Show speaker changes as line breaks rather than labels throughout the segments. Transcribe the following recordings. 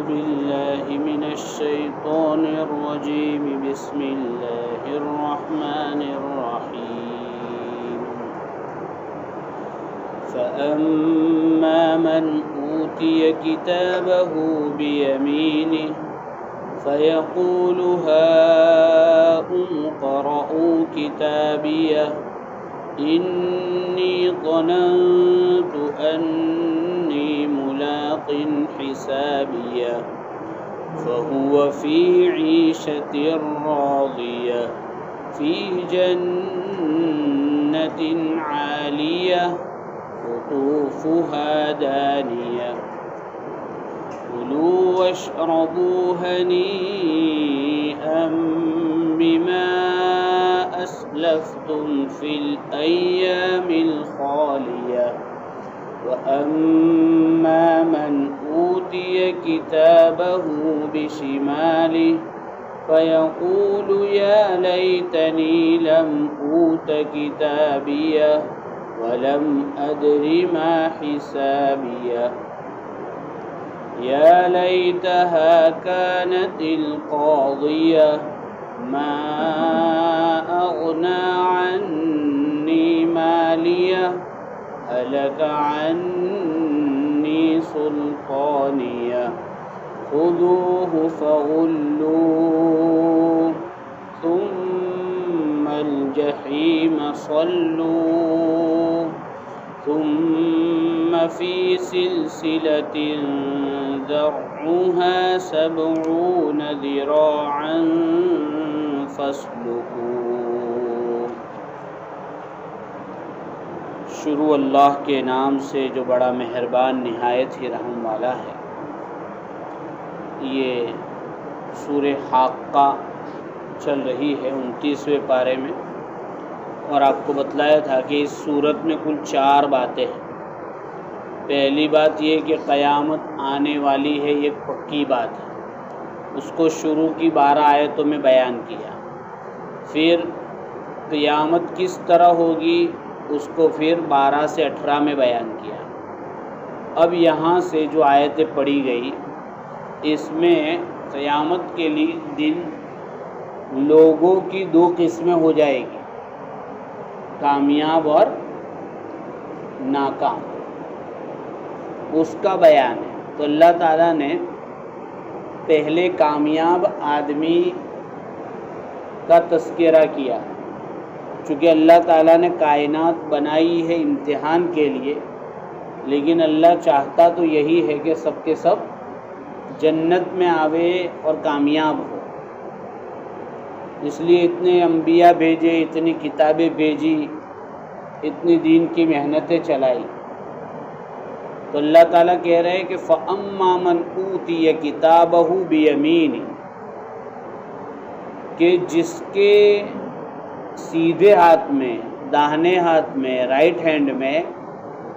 بالله من الشيطان الرجيم بسم الله الرحمن الرحيم فأما من أوتي كتابه بيمينه فيقول هاؤم اقرءوا كتابيه إني ظننت أني ملاق حسابيه فهو في عيشة راضية في جنة عالية قطوفها دانية كلوا واشربوا هنيئا بما أسلفتم في الأيام الخالية وأما من أوتي كتابه بشماله فيقول يا ليتني لم أوت كتابيه ولم أدر ما حسابيه يا ليتها كانت القاضية ما أغنى عني ماليه هلك عني سلطانيه خذوه فغلوه ثم الجحيم صلوه ثم في سلسلة ذرعها 70 ذراعا فاسلكوه۔ شروع اللہ کے نام سے جو بڑا مہربان نہایت ہی رحم والا ہے۔ یہ سورہ حاقہ چل رہی ہے 29ویں پارے میں، اور آپ کو بتلایا تھا کہ اس سورت میں کل 4 باتیں ہیں۔ پہلی بات یہ کہ قیامت آنے والی ہے، یہ پکی بات ہے، اس کو شروع کی 12 آیتوں میں بیان کیا۔ پھر قیامت کس طرح ہوگی اس کو پھر 12 سے 18 میں بیان کیا۔ اب یہاں سے جو آیتیں پڑھی گئی اس میں قیامت کے لیے دن لوگوں کی 2 قسمیں ہو جائے گی، کامیاب اور ناکام، اس کا بیان ہے۔ تو اللہ تعالیٰ نے پہلے کامیاب آدمی کا تذکرہ کیا، چونکہ اللہ تعالیٰ نے کائنات بنائی ہے امتحان کے لیے، لیکن اللہ چاہتا تو یہی ہے کہ سب کے سب جنت میں آوے اور کامیاب ہو، اس لیے اتنے انبیاء بھیجے، اتنی کتابیں بھیجی، اتنی دین کی محنتیں چلائی۔ تو اللہ تعالیٰ کہہ رہے ہیں کہ فَأَمَّا مَنْ أُوتِيَ كِتَابَهُ بِيَمِينِهِ، کہ جس کے سیدھے ہاتھ میں، داہنے ہاتھ میں، رائٹ ہینڈ میں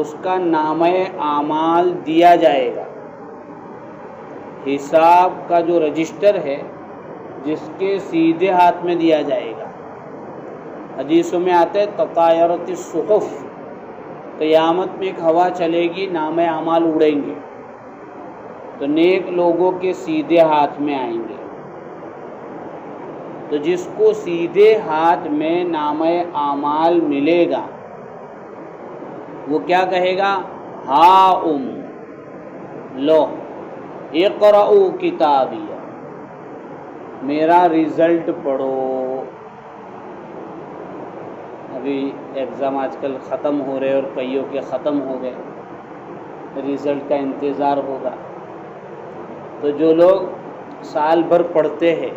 اس کا نامہ اعمال دیا جائے گا۔ حساب کا جو رجسٹر ہے جس کے سیدھے ہاتھ میں دیا جائے گا۔ حدیثوں میں آتا ہے تطایرت الصحف، قیامت میں ایک ہوا چلے گی، نامہ اعمال اڑیں گے، تو نیک لوگوں کے سیدھے ہاتھ میں آئیں گے۔ تو جس کو سیدھے ہاتھ میں نامہ اعمال ملے گا وہ کیا کہے گا؟ ہاؤم لو اقرؤوا کتابیہ، میرا رزلٹ پڑھو۔ ابھی ایگزام آج کل ختم ہو رہے اور کئیوں کے ختم ہو گئے، رزلٹ کا انتظار ہوگا۔ تو جو لوگ سال بھر پڑھتے ہیں،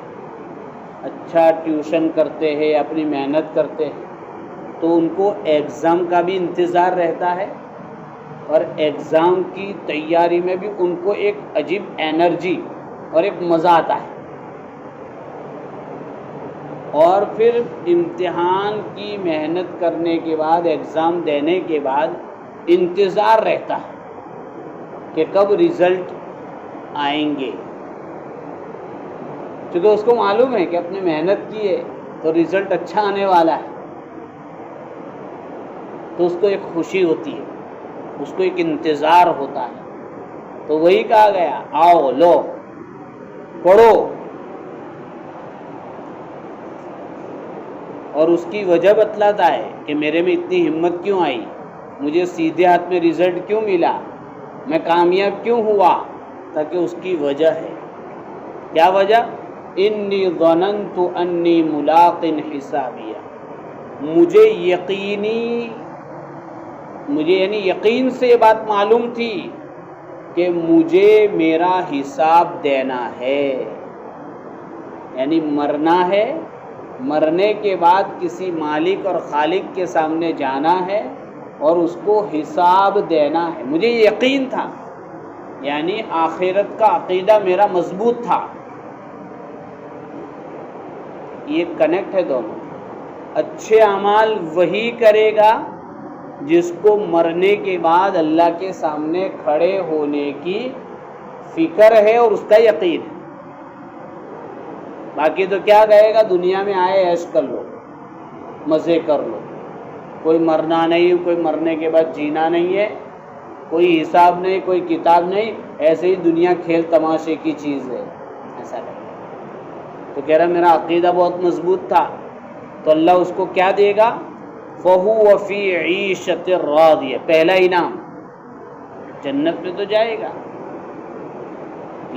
اچھا ٹیوشن کرتے ہیں، اپنی محنت کرتے ہیں، تو ان کو ایگزام کا بھی انتظار رہتا ہے، اور ایگزام کی تیاری میں بھی ان کو ایک عجیب انرجی اور ایک مزہ آتا ہے۔ اور پھر امتحان کی محنت کرنے کے بعد، ایگزام دینے کے بعد انتظار رہتا ہے کہ کب رزلٹ آئیں گے، کیونکہ اس کو معلوم ہے کہ اپنے محنت کی ہے تو رزلٹ اچھا آنے والا ہے، تو اس کو ایک خوشی ہوتی ہے، اس کو ایک انتظار ہوتا ہے۔ تو وہی کہا گیا آؤ لو پڑھو، اور اس کی وجہ بتلاتا ہے کہ میرے میں اتنی ہمت کیوں آئی، مجھے سیدھے ہاتھ میں رزلٹ کیوں ملا، میں کامیاب کیوں ہوا، تاکہ اس کی وجہ ہے۔ کیا وجہ؟ انی ظننت انی ملاق حسابیہ، مجھے یعنی یقین سے یہ بات معلوم تھی کہ مجھے میرا حساب دینا ہے، یعنی مرنا ہے، مرنے کے بعد کسی مالک اور خالق کے سامنے جانا ہے اور اس کو حساب دینا ہے، مجھے یقین تھا، یعنی آخرت کا عقیدہ میرا مضبوط تھا۔ یہ کنیکٹ ہے دونوں۔ اچھے اعمال وہی کرے گا جس کو مرنے کے بعد اللہ کے سامنے کھڑے ہونے کی فکر ہے اور اس کا یقین ہے۔ باقی تو کیا کہے گا، دنیا میں آئے عیش کر لو، مزے کر لو، کوئی مرنا نہیں، کوئی مرنے کے بعد جینا نہیں ہے، کوئی حساب نہیں، کوئی کتاب نہیں، ایسے ہی دنیا کھیل تماشے کی چیز ہے، ایسا نہیں۔ تو کہہ رہا میرا عقیدہ بہت مضبوط تھا، تو اللہ اس کو کیا دے گا؟ فَهُوَ فِي عِيشَةٍ رَاضِيَةٍ، پہلا انعام، جنت میں تو جائے گا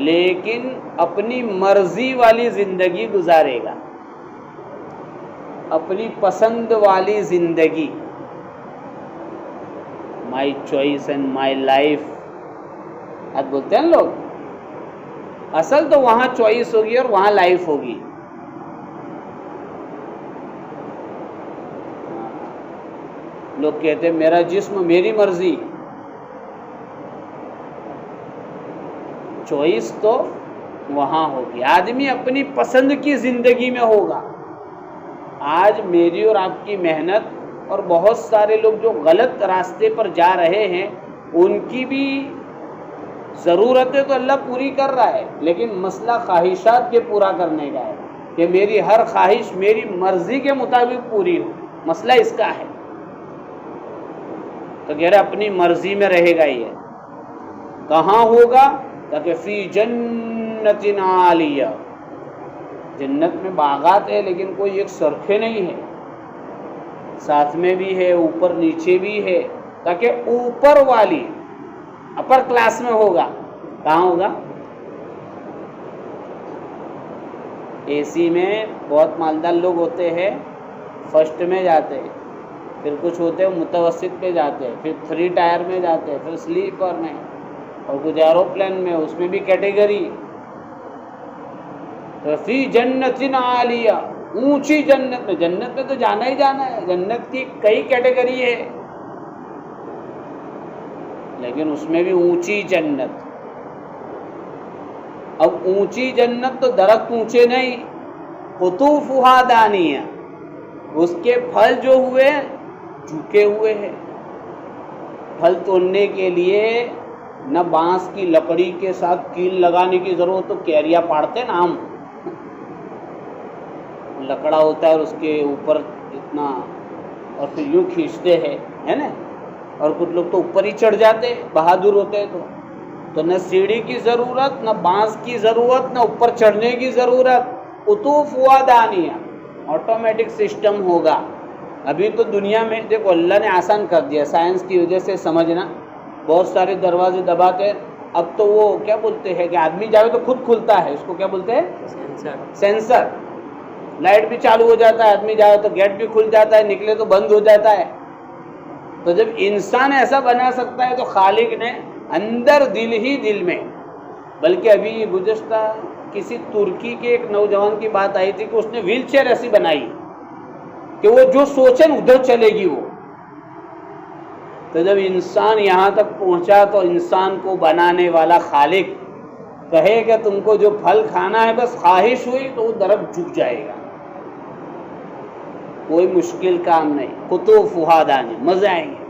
لیکن اپنی مرضی والی زندگی گزارے گا، اپنی پسند والی زندگی، my choice and my life آج بولتے ہیں لوگ، اصل تو وہاں چوائس ہوگی اور وہاں لائف ہوگی۔ لوگ کہتے ہیں میرا جسم میری مرضی، چوائس تو وہاں ہوگی، آدمی اپنی پسند کی زندگی میں ہوگا۔ آج میری اور آپ کی محنت اور بہت سارے لوگ جو غلط راستے پر جا رہے ہیں ان کی بھی ضرورتیں تو اللہ پوری کر رہا ہے، لیکن مسئلہ خواہشات کے پورا کرنے کا ہے کہ میری ہر خواہش میری مرضی کے مطابق پوری ہو، مسئلہ اس کا ہے۔ تو کہہ رہے اپنی مرضی میں رہے گا، یہ کہاں ہوگا؟ تاکہ فی جنت عالیہ، جنت میں باغات ہے لیکن کوئی ایک سرخے نہیں ہے، ساتھ میں بھی ہے، اوپر نیچے بھی ہے، تاکہ اوپر والی اپر کلاس میں ہوگا۔ کہاں ہوگا؟ اے سی میں بہت مالدار لوگ ہوتے ہیں، فرسٹ میں جاتے ہیں، پھر کچھ ہوتے ہیں متوسط پہ جاتے ہیں، پھر 3 ٹائر میں جاتے ہیں، پھر سلیپر میں، اور کچھ ایروپلین میں، اس میں بھی کیٹیگری۔ تو فی جنت عالیہ، اونچی جنت میں، جنت میں تو جانا ہی جانا ہے، جنت کی کئی کیٹیگری ہے، لیکن اس میں بھی اونچی جنت۔ اب اونچی جنت تو درخت اونچے نہیں، قطوفها دانیہ، اس کے پھل جو ہوئے جھکے ہوئے ہیں۔ پھل توڑنے کے لیے نہ بانس کی لکڑی کے ساتھ کیل لگانے کی ضرورت، تو کیریا پاڑتے نا ہم، لکڑا ہوتا ہے اور اس کے اوپر اتنا، اور پھر یوں کھینچتے ہیں، ہے نا، اور کچھ لوگ تو اوپر ہی چڑھ جاتے، بہادر ہوتے ہیں تو نہ سیڑھی کی ضرورت، نہ بانس کی ضرورت، نہ اوپر چڑھنے کی ضرورت، قطوفها دانیہ، آٹومیٹک سسٹم ہوگا۔ ابھی تو دنیا میں دیکھو اللہ نے آسان کر دیا، سائنس کی وجہ سے سمجھنا، بہت سارے دروازے دباتے ہیں، اب تو وہ کیا بولتے ہیں کہ آدمی جاوے تو خود کھلتا ہے، اس کو کیا بولتے ہیں؟ سینسر۔ لائٹ بھی چالو ہو جاتا ہے، آدمی جاوے تو گیٹ بھی کھل جاتا ہے، نکلے تو بند ہو جاتا ہے۔ تو جب انسان ایسا بنا سکتا ہے تو خالق نے اندر دل ہی دل میں، بلکہ ابھی گزشتہ کسی ترکی کے ایک نوجوان کی بات آئی تھی کہ اس نے ویل چیئر ایسی بنائی کہ وہ جو سوچے ادھر چلے گی وہ۔ تو جب انسان یہاں تک پہنچا تو انسان کو بنانے والا خالق کہے کہ تم کو جو پھل کھانا ہے بس خواہش ہوئی تو وہ درخت جھک جائے گا، کوئی مشکل کام نہیں، قطوفها دانیہ، مزے آئیں گے۔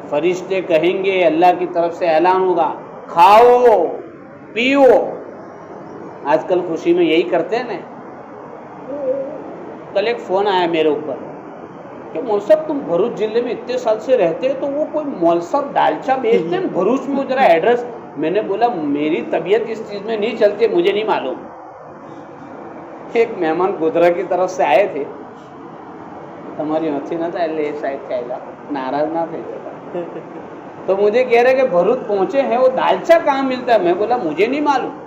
فرشتے کہیں گے، اللہ کی طرف سے اعلان ہوگا، کھاؤ پیو۔ آج کل خوشی میں یہی کرتے ہیں نا۔ کل ایک فون آیا میرے اوپر کہ مول صاحب تم بھروچ ضلع میں اتنے سال سے رہتے ہیں، تو وہ کوئی مول صاحب دالچا بیچتے ہیں بھروچ میں، ذرا ایڈریس میں نے بولا میری طبیعت اس چیز میں نہیں چلتی، مجھے نہیں معلوم. ایک مہمان گودرا کی طرف سے آئے تھے، ہماری ہنسی نہ تھا لے شاید کہا ناراض نہ تھے تو مجھے کہہ رہے کہ بھروچ پہنچے ہیں، وہ دالچا کہاں ملتا ہے؟ میں بولا مجھے نہیں معلوم.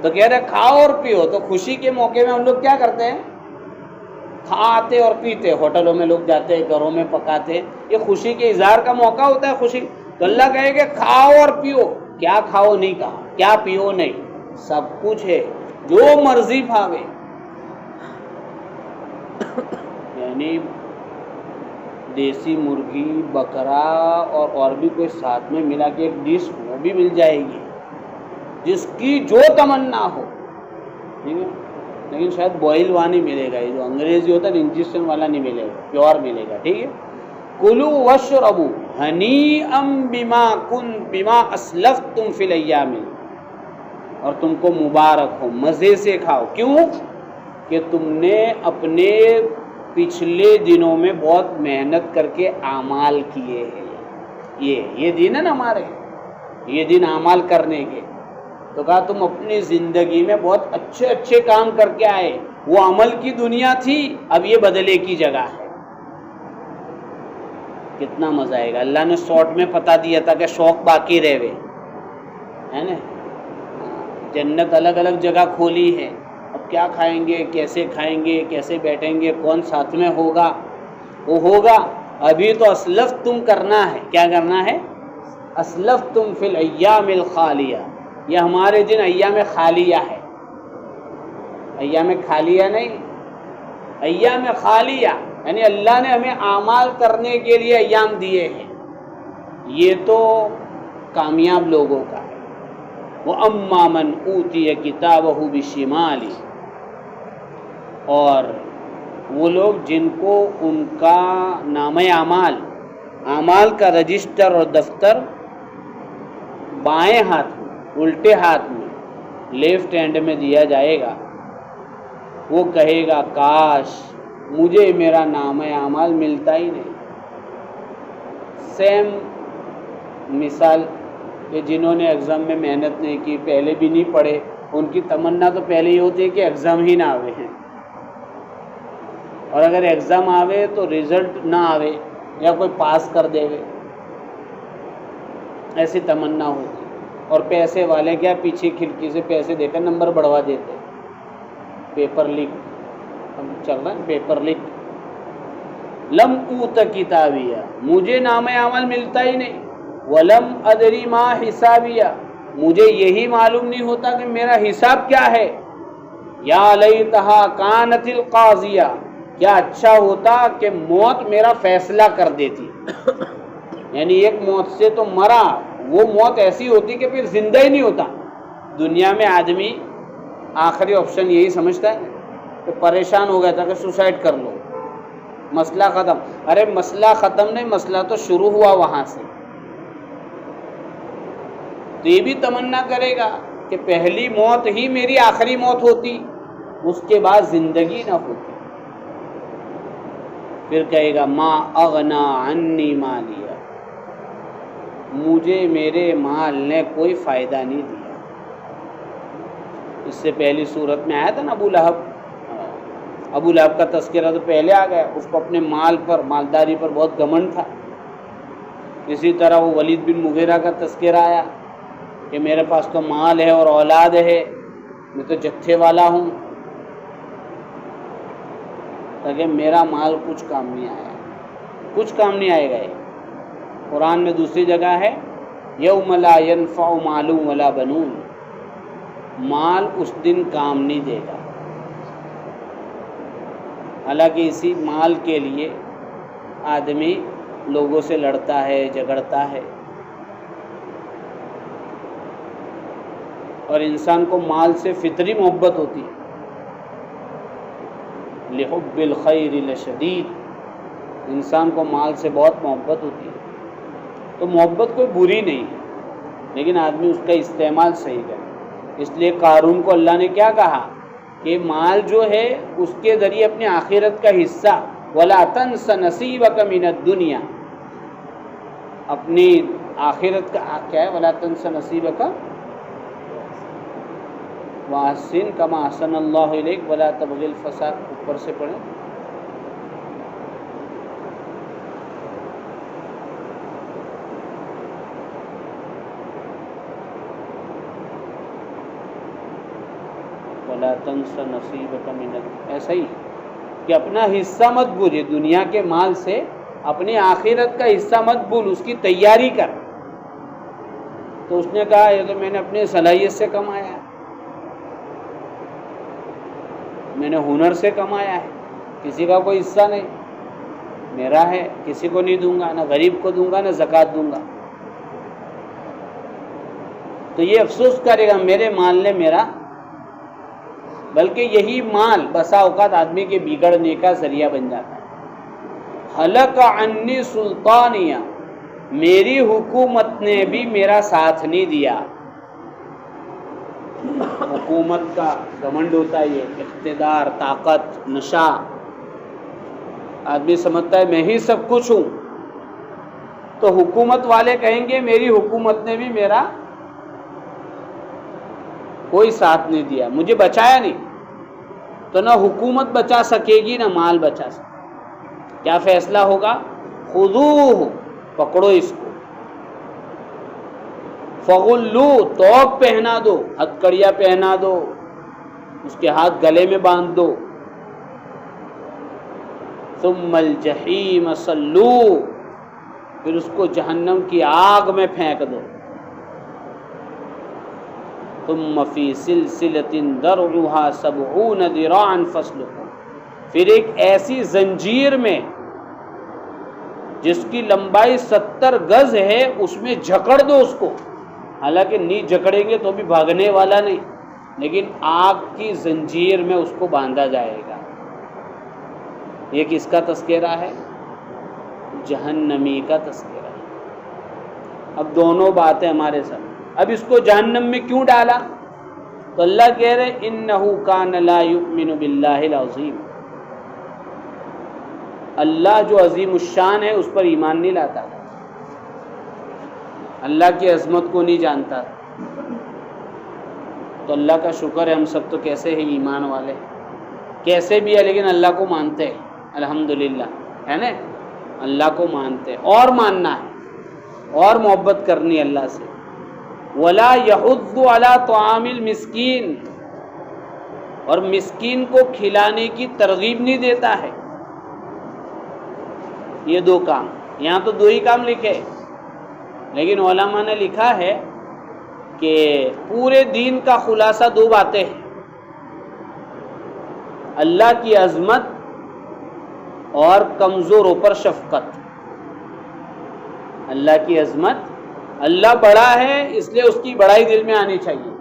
تو کہہ رہے کھاؤ اور پیو. تو خوشی کے موقع میں ہم لوگ کیا کرتے ہیں؟ کھاتے اور پیتے. ہوٹلوں میں لوگ جاتے ہیں، گھروں میں پکاتے ہیں، یہ خوشی کے اظہار کا موقع ہوتا ہے. خوشی تو اللہ کہے کہ کھاؤ اور پیو. کیا کھاؤ نہیں کہا، کیا پیو نہیں، سب کچھ ہے، جو مرضی بھاوے. یعنی دیسی مرغی، بکرا اور بھی کوئی ساتھ میں ملا کے ایک ڈش وہ بھی مل جائے گی جس کی جو تمنا ہو، ٹھیک ہے. لیکن شاید بوائل ہوا نہیں ملے گا، یہ جو انگریزی ہوتا ہے انجیکشن والا نہیں ملے گا، پیور ملے گا. ٹھیک ہے. کلوا واشربوا ہنیئا بما اسلفتم فی الایام، اور تم کو مبارک ہو، مزے سے کھاؤ. کیوں کہ تم نے اپنے پچھلے دنوں میں بہت محنت کر کے اعمال کیے ہیں. یہ دن ہے نا ہمارے، یہ دن اعمال کرنے کے. تو کہا تم اپنی زندگی میں بہت اچھے اچھے کام کر کے آئے، وہ عمل کی دنیا تھی، اب یہ بدلے کی جگہ ہے. کتنا مزہ آئے گا. اللہ نے شارٹ میں بتا دیا تھا کہ شوق باقی رہے، ہے نا. جنت الگ الگ جگہ کھولی ہے. اب کیا کھائیں گے، کیسے کھائیں گے، کیسے بیٹھیں گے، کون ساتھ میں ہوگا، وہ ہوگا. ابھی تو اسلفتم کرنا ہے. کیا کرنا ہے؟ اسلفتم فی الایام الخالیہ. یہ ہمارے دن ایام خالیہ ہے، ایام خالیہ نہیں، ایام خالیہ. یعنی اللہ نے ہمیں اعمال کرنے کے لیے ایام دیے ہیں. یہ تو کامیاب لوگوں کا ہے. وَأَمَّا مَنْ أُوتِيَ كِتَابَهُ بِشِمَالِهِ، اور وہ لوگ جن کو ان کا نامہ اعمال کا رجسٹر اور دفتر بائیں ہاتھ میں، الٹے ہاتھ میں، لیفٹ ہینڈ میں دیا جائے گا، وہ کہے گا کاش مجھے میرا نامہ اعمال ملتا ہی نہیں. سیم مثال کہ جنہوں نے ایگزام میں محنت نہیں کی، پہلے بھی نہیں پڑھے، ان کی تمنا تو پہلے ہی ہوتی ہے کہ ایگزام ہی نہ آوے ہیں، اور اگر ایگزام آوے تو رزلٹ نہ آوے یا کوئی پاس کر دے گے، ایسی تمنا ہوتی. اور پیسے والے کیا پیچھے کھڑکی سے پیسے دے کر نمبر بڑھوا دیتے. پیپر لیک چل رہا ہے، پیپر لیک. لم اوت کتابیہ، مجھے نامہ اعمال ملتا ہی نہیں. ولم ادری ما حسابیہ، مجھے یہی معلوم نہیں ہوتا کہ میرا حساب کیا ہے. یا لیتہا کانت القاضیہ، کیا اچھا ہوتا کہ موت میرا فیصلہ کر دیتی. یعنی ایک موت سے تو مرا، وہ موت ایسی ہوتی کہ پھر زندہ ہی نہیں ہوتا. دنیا میں آدمی آخری آپشن یہی سمجھتا ہے کہ پریشان ہو گیا تھا کہ سوسائڈ کر لو، مسئلہ ختم. ارے مسئلہ ختم نہیں، مسئلہ تو شروع ہوا وہاں سے. تو یہ بھی تمنا کرے گا کہ پہلی موت ہی میری آخری موت ہوتی، اس کے بعد زندگی نہ ہوتی. پھر کہے گا ما اغنا عنی مالیہ، مجھے میرے مال نے کوئی فائدہ نہیں دیا. اس سے پہلی صورت میں آیا تھا نا ابو لہب کا تذکرہ تو پہلے آ گیا. اس کو اپنے مال پر، مالداری پر بہت گھمنڈ تھا. اسی طرح وہ ولید بن مغیرہ کا تذکرہ آیا کہ میرے پاس تو مال ہے اور اولاد ہے، میں تو جتھے والا ہوں. تاکہ میرا مال کچھ کام نہیں آیا، کچھ کام نہیں آئے گا. قرآن میں دوسری جگہ ہے یوم لا ینفع مال ولا بنون، مال اس دن کام نہیں دے گا. حالانکہ اسی مال کے لیے آدمی لوگوں سے لڑتا ہے، جھگڑتا ہے، اور انسان کو مال سے فطری محبت ہوتی ہے. لحب الخیر لشدید، انسان کو مال سے بہت محبت ہوتی ہے. تو محبت کوئی بری نہیں ہے، لیکن آدمی اس کا استعمال صحیح کرے. اس لیے قارون کو اللہ نے کیا کہا کہ مال جو ہے اس کے ذریعے اپنے آخرت کا حصہ وَلَا تَنْسَ نَصِيبَكَ مِنَ الدُّنْيَا، اپنی آخرت کا کیا ہے، ولا تنس نصیبک واحسن کما احسن اللہ الیک ولا تبغی الفساد، اوپر سے پڑھیں. ولا تنس نصیبک من، ایسا ہی کہ اپنا حصہ مت بھول، دنیا کے مال سے اپنی آخرت کا حصہ مت بھول، اس کی تیاری کر. تو اس نے کہا یہ تو میں نے اپنی صلاحیت سے کمایا ہے، میں نے ہنر سے کمایا ہے، کسی کا کوئی حصہ نہیں، میرا ہے، کسی کو نہیں دوں گا، نہ غریب کو دوں گا نہ زکوٰۃ دوں گا. تو یہ افسوس کرے گا میرے مال نے میرا، بلکہ یہی مال بسا اوقات آدمی کے بگڑنے کا ذریعہ بن جاتا ہے. حلق عنی سلطانیہ، میری حکومت نے بھی میرا ساتھ نہیں دیا. حکومت کا گھمنڈ ہوتا ہے، یہ اقتدار، طاقت، نشہ. آدمی سمجھتا ہے میں ہی سب کچھ ہوں، تو حکومت والے کہیں گے میری حکومت نے بھی میرا کوئی ساتھ نہیں دیا، مجھے بچایا نہیں. تو نہ حکومت بچا سکے گی نہ مال بچا سکے. کیا فیصلہ ہوگا؟ خذوہ، پکڑو اس کو، فغلوہ، توق پہنا دو، ہتھکڑیاں پہنا دو، اس کے ہاتھ گلے میں باندھ دو. ثم الجحیم صلوہ، پھر اس کو جہنم کی آگ میں پھینک دو. ثم فی سلسلۃ ذرعها 70 ذراعا فاسلکوہ، پھر ایک ایسی زنجیر میں جس کی لمبائی 70 گز ہے اس میں جکڑ دو اس کو. حالانکہ نہیں جکڑیں گے تو بھی بھاگنے والا نہیں، لیکن آگ کی زنجیر میں اس کو باندھا جائے گا. یہ کس کا تذکرہ ہے؟ جہنمی کا تذکرہ ہے. اب دونوں باتیں ہمارے سامنے. اب اس کو جہنم میں کیوں ڈالا؟ تو اللہ کہہ رہے انہ کان لا یؤمن باللہ العظیم، اللہ جو عظیم الشان ہے اس پر ایمان نہیں لاتا، اللہ کی عظمت کو نہیں جانتا. تو اللہ کا شکر ہے ہم سب تو کیسے ہیں ایمان والے، کیسے بھی ہے لیکن اللہ کو مانتے ہیں، الحمدللہ ہے نا. اللہ کو مانتے ہیں اور ماننا ہے اور محبت کرنی ہے اللہ سے. ولا یحض علی طعام المسکین، اور مسکین کو کھلانے کی ترغیب نہیں دیتا ہے. یہ دو کام، یہاں تو دو ہی کام لکھے، لیکن علماء نے لکھا ہے کہ پورے دین کا خلاصہ دو باتیں ہیں: اللہ کی عظمت اور کمزوروں پر شفقت. اللہ کی عظمت، اللہ بڑا ہے اس لیے اس کی بڑائی دل میں آنی چاہیے،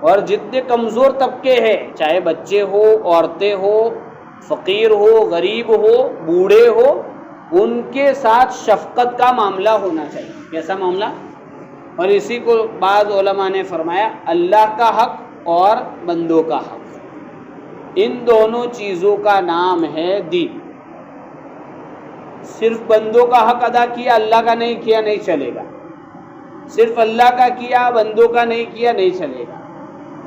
اور جتنے کمزور طبقے ہیں، چاہے بچے ہو، عورتیں ہو، فقیر ہو، غریب ہو، بوڑھے ہو، ان کے ساتھ شفقت کا معاملہ ہونا چاہیے. کیسا معاملہ؟ اور اسی کو بعض علماء نے فرمایا اللہ کا حق اور بندوں کا حق، ان دونوں چیزوں کا نام ہے دین. صرف بندوں کا حق ادا کیا، اللہ کا نہیں کیا نہیں چلے گا. صرف اللہ کا کیا، بندوں کا نہیں کیا نہیں چلے گا.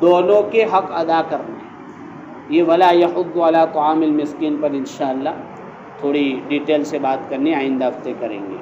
دونوں کے حق ادا کرنا ہے. یہ ولا یحض علی طعام المسکین پر انشاءاللہ تھوڑی ڈیٹیل سے بات کرنی آئندہ ہفتے کریں گے.